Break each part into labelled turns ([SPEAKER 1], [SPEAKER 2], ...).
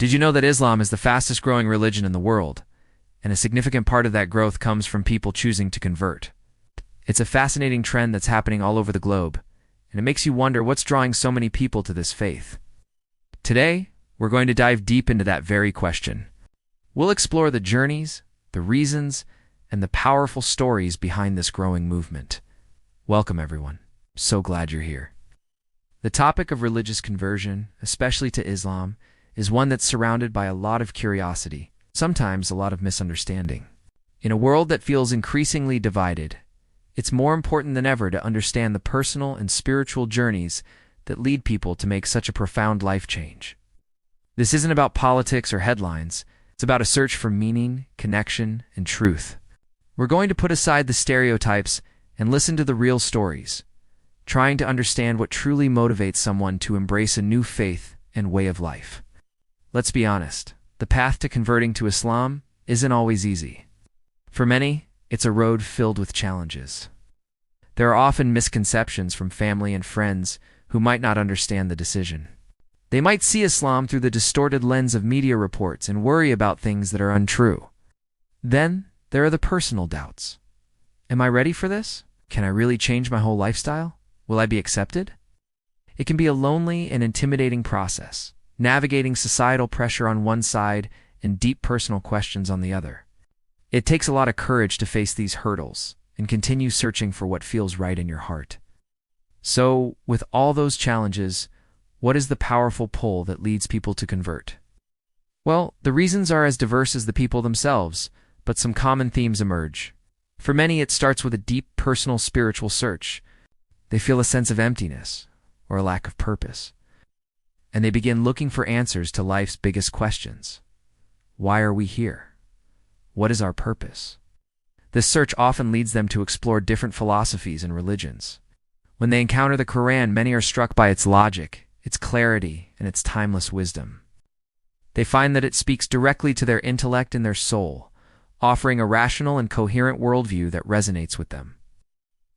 [SPEAKER 1] Did you know that Islam is the fastest growing religion in the world, and a significant part of that growth comes from people choosing to convert? It's a fascinating trend that's happening all over the globe, and it makes you wonder what's drawing so many people to this faith. Today, we're going to dive deep into that very question. We'll explore the journeys, the reasons, and the powerful stories behind this growing movement. Welcome, everyone. So glad you're here. The topic of religious conversion, especially to Islam, is one that's surrounded by a lot of curiosity, sometimes a lot of misunderstanding. In a world that feels increasingly divided, it's more important than ever to understand the personal and spiritual journeys that lead people to make such a profound life change. This isn't about politics or headlines. It's about a search for meaning, connection, and truth. We're going to put aside the stereotypes and listen to the real stories, trying to understand what truly motivates someone to embrace a new faith and way of life. Let's be honest, the path to converting to Islam isn't always easy. For many, it's a road filled with challenges. There are often misconceptions from family and friends who might not understand the decision. They might see Islam through the distorted lens of media reports and worry about things that are untrue. Then, there are the personal doubts. Am I ready for this? Can I really change my whole lifestyle? Will I be accepted? It can be a lonely and intimidating process, navigating societal pressure on one side and deep personal questions on the other. It takes a lot of courage to face these hurdles and continue searching for what feels right in your heart. So, with all those challenges, what is the powerful pull that leads people to convert? Well, the reasons are as diverse as the people themselves, but some common themes emerge. For many, it starts with a deep personal spiritual search. They feel a sense of emptiness or a lack of purpose, and they begin looking for answers to life's biggest questions. Why are we here? What is our purpose? This search often leads them to explore different philosophies and religions. When they encounter the Quran, many are struck by its logic, its clarity, and its timeless wisdom. They find that it speaks directly to their intellect and their soul, offering a rational and coherent worldview that resonates with them.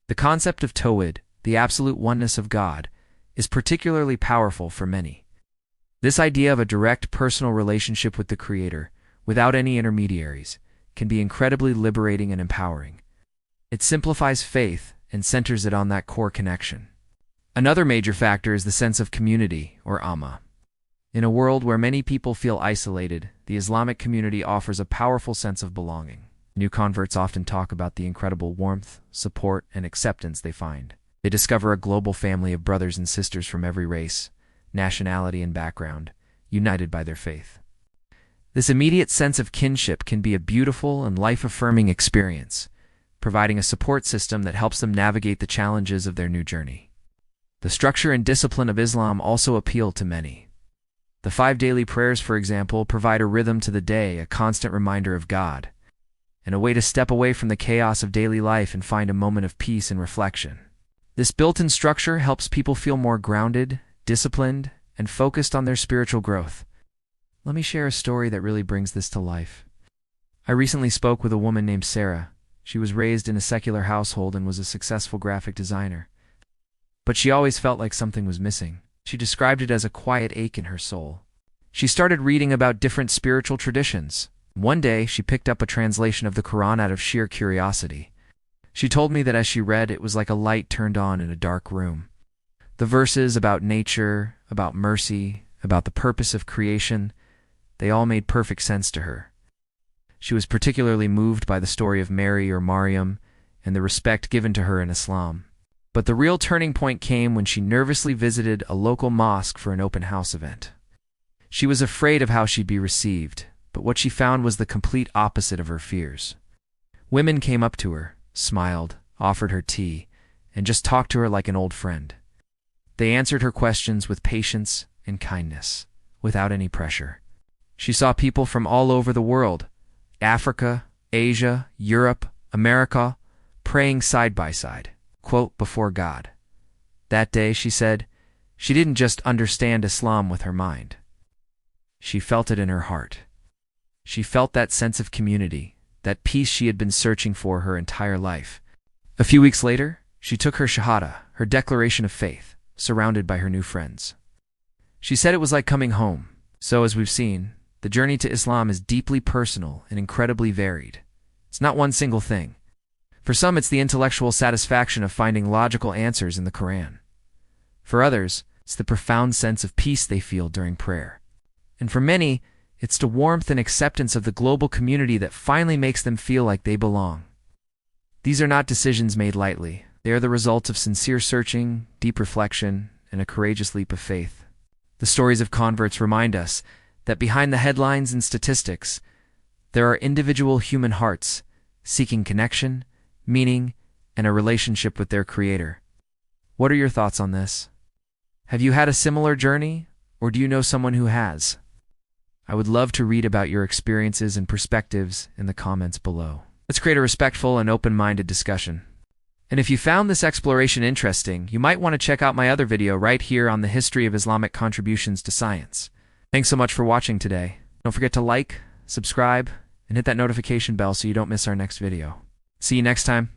[SPEAKER 1] The concept of Tawhid, the absolute oneness of God, is particularly powerful for many. This idea of a direct personal relationship with the Creator, without any intermediaries, can be incredibly liberating and empowering. It simplifies faith and centers it on that core connection. Another major factor is the sense of community, or Ummah. In a world where many people feel isolated, the Islamic community offers a powerful sense of belonging. New converts often talk about the incredible warmth, support, and acceptance they find. They discover a global family of brothers and sisters from every race, nationality, and background, united by their faith. This immediate sense of kinship can be a beautiful and life-affirming experience, providing a support system that helps them navigate the challenges of their new journey. The structure and discipline of Islam also appeal to many. The 5 daily prayers, for example, provide a rhythm to the day, a constant reminder of God, and a way to step away from the chaos of daily life and find a moment of peace and reflection. This built-in structure helps people feel more grounded, disciplined, and focused on their spiritual growth. Let me share a story that really brings this to life. I recently spoke with a woman named Sarah. She was raised in a secular household and was a successful graphic designer. But she always felt like something was missing. She described it as a quiet ache in her soul. She started reading about different spiritual traditions. One day, she picked up a translation of the Quran out of sheer curiosity. She told me that as she read, it was like a light turned on in a dark room. The verses about nature, about mercy, about the purpose of creation, they all made perfect sense to her. She was particularly moved by the story of Mary or Maryam and the respect given to her in Islam. But the real turning point came when she nervously visited a local mosque for an open house event. She was afraid of how she'd be received, but what she found was the complete opposite of her fears. Women came up to her, smiled, offered her tea, and just talked to her like an old friend. They answered her questions with patience and kindness, without any pressure. She saw people from all over the world, Africa, Asia, Europe, America, praying side by side, quote, before God. That day, she said, she didn't just understand Islam with her mind. She felt it in her heart. She felt that sense of community, that peace she had been searching for her entire life. A few weeks later, she took her shahada, her declaration of faith, surrounded by her new friends. She said it was like coming home. So as we've seen, the journey to Islam is deeply personal and incredibly varied. It's not one single thing. For some, it's the intellectual satisfaction of finding logical answers in the Quran. For others, it's the profound sense of peace they feel during prayer. And for many, it's the warmth and acceptance of the global community that finally makes them feel like they belong. These are not decisions made lightly. They are the result of sincere searching, deep reflection, and a courageous leap of faith. The stories of converts remind us that behind the headlines and statistics, there are individual human hearts seeking connection, meaning, and a relationship with their Creator. What are your thoughts on this? Have you had a similar journey, or do you know someone who has? I would love to read about your experiences and perspectives in the comments below. Let's create a respectful and open-minded discussion. And if you found this exploration interesting, you might want to check out my other video right here on the history of Islamic contributions to science. Thanks so much for watching today. Don't forget to like, subscribe, and hit that notification bell so you don't miss our next video. See you next time.